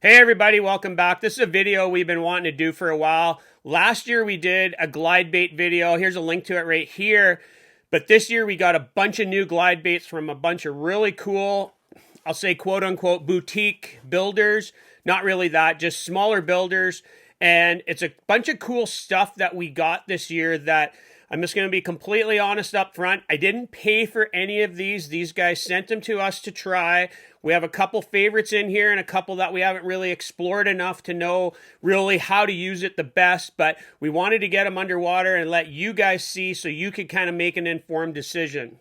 Hey everybody, welcome back. This is a video we've been wanting to do for a while. Last year we did a glide bait video. Here's a link to it right here. But this year we got a bunch of new glide baits from a bunch of really cool, I'll say quote unquote boutique builders. Not really that, just smaller builders. And it's a bunch of cool stuff that we got this year that I'm just going to be completely honest up front. I didn't pay for any of these. These guys sent them to us to try. We have a couple favorites in here and a couple that we haven't really explored enough to know really how to use it the best. But we wanted to get them underwater and let you guys see so you could kind of make an informed decision.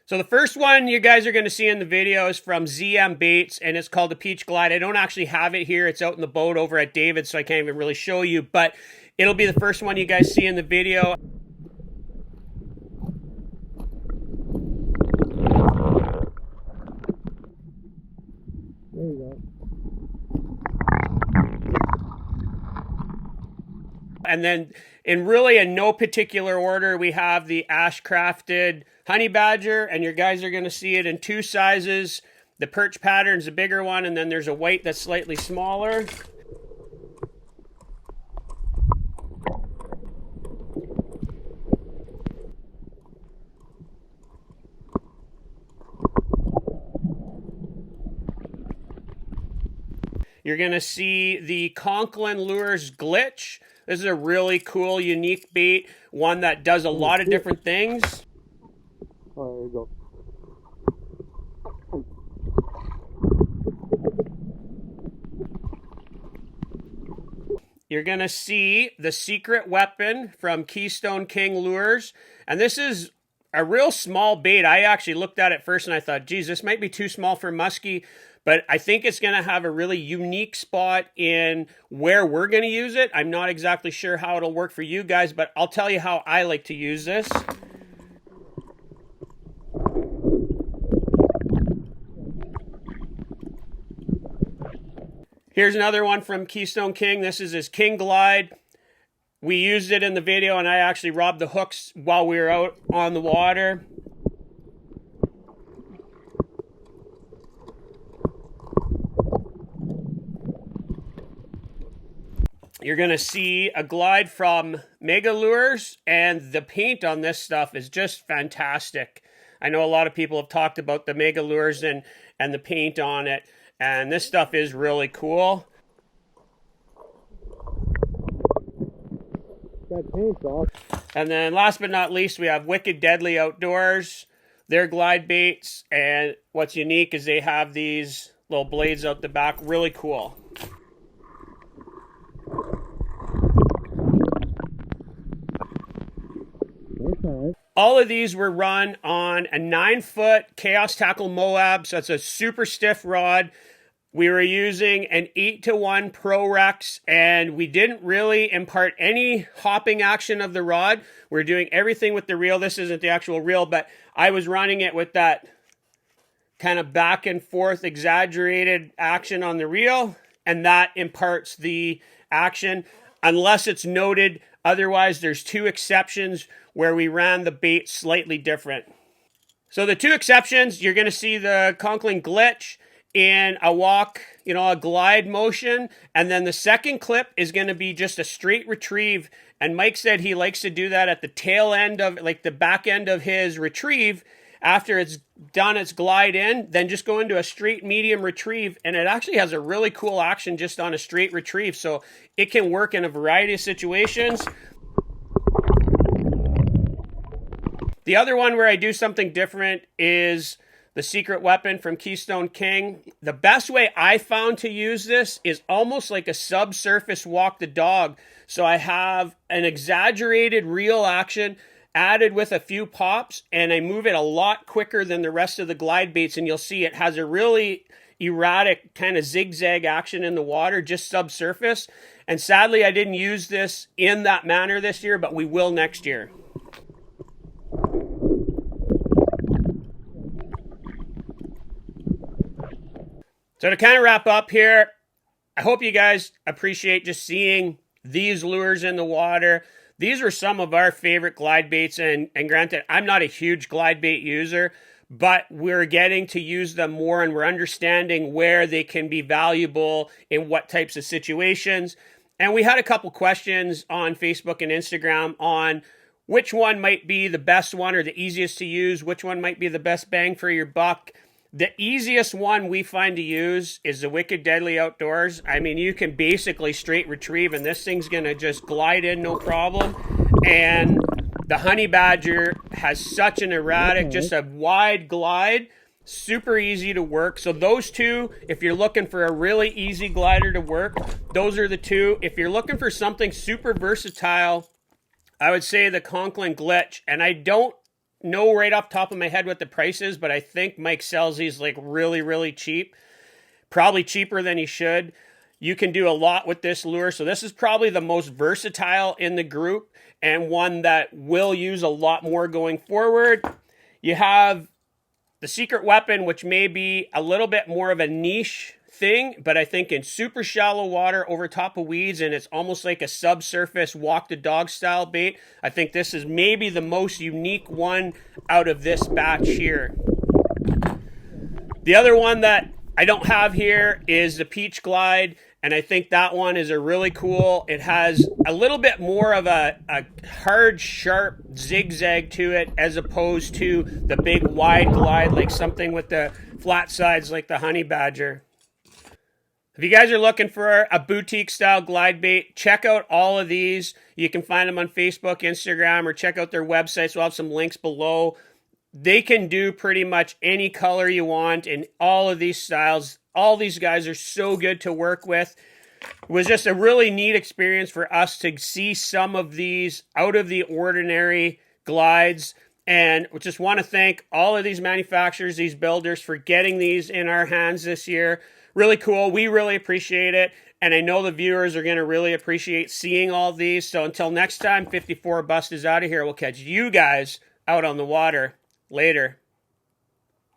So the first one you guys are going to see in the video is from ZM Baits, and it's called the Peach Glide. I don't actually have it here. It's out in the boat over at David, so I can't even really show you. But it'll be the first one you guys see in the video. There you go. And then in no particular order, we have the Ash Crafted Honey Badger, and your guys are going to see it in two sizes. The perch pattern's a bigger one, and then there's a white that's slightly smaller. You're going to see the Conklin Lures Glitch. This is a really cool, unique bait. One that does a lot of different things. Oh, there you go. You're going to see the Secret Weapon from Keystone King Lures. And this is a real small bait. I actually looked at it first and I thought, geez, this might be too small for musky. But I think it's going to have a really unique spot in where we're going to use it. I'm not exactly sure how it'll work for you guys, but I'll tell you how I like to use this. Here's another one from Keystone King. This is his King Glide. We used it in the video, and I actually robbed the hooks while we were out on the water. You're going to see a glide from Mega Lures, and the paint on this stuff is just fantastic. I know a lot of people have talked about the Mega Lures and the paint on it, and this stuff is really cool. That paint's off. And then last but not least, we have Wicked Deadly Outdoors. They're glide baits, and what's unique is they have these little blades out the back. Really cool. Okay. All of these were run on a 9-foot Chaos Tackle Moab, so that's a super stiff rod. We were using an 8-to-1 Pro Rex, and we didn't really impart any hopping action of the rod. We're doing everything with the reel. This isn't the actual reel, but I was running it with that kind of back and forth exaggerated action on the reel, and that imparts the action unless it's noted. Otherwise, there's two exceptions where we ran the bait slightly different. So the two exceptions, you're going to see the Conklin Glitch in a walk, a glide motion. And then the second clip is going to be just a straight retrieve. And Mike said he likes to do that at the tail end of, like the back end of his retrieve. After it's done its glide in, then just go into a straight medium retrieve. And it actually has a really cool action just on a straight retrieve. So it can work in a variety of situations. The other one where I do something different is the Secret Weapon from Keystone King. The best way I found to use this is almost like a subsurface walk the dog. So I have an exaggerated reel action added with a few pops, and I move it a lot quicker than the rest of the glide baits, and you'll see it has a really erratic kind of zigzag action in the water, just subsurface. And sadly, I didn't use this in that manner this year, but we will next year. So to kind of wrap up here, I hope you guys appreciate just seeing these lures in the water. These are some of our favorite glide baits, and granted, I'm not a huge glide bait user, but we're getting to use them more and we're understanding where they can be valuable in what types of situations. And we had a couple questions on Facebook and Instagram on which one might be the best one or the easiest to use, which one might be the best bang for your buck. The easiest one we find to use is the Wicked Deadly Outdoors. I mean, you can basically straight retrieve and this thing's going to just glide in no problem. And the Honey Badger has such an erratic, just a wide glide, super easy to work. So those two, if you're looking for a really easy glider to work, those are the two. If you're looking for something super versatile, I would say the Conklin Glitch. And I don't know right off the top of my head what the price is, but I think Mike sells these like really, really cheap. Probably cheaper than he should. You can do a lot with this lure. So this is probably the most versatile in the group and one that we'll use a lot more going forward. You have the Secret Weapon, which may be a little bit more of a niche thing, but I think in super shallow water over top of weeds, and it's almost like a subsurface walk the dog style bait, I think this is maybe the most unique one out of this batch here. The other one that I don't have here is the Peach Glide, and I think that one is a really cool. It has a little bit more of a hard, sharp zigzag to it as opposed to the big wide glide, like something with the flat sides like the Honey Badger. If you guys are looking for a boutique style glide bait, check out all of these. You can find them on Facebook, Instagram, or check out their websites. We'll have some links below. They can do pretty much any color you want in all of these styles. All these guys are so good to work with. It was just a really neat experience for us to see some of these out of the ordinary glides. And we just want to thank all of these manufacturers, these builders, for getting these in our hands this year. Really cool. We really appreciate it. And I know the viewers are going to really appreciate seeing all these. So until next time, 54 Bust is out of here. We'll catch you guys out on the water. Later.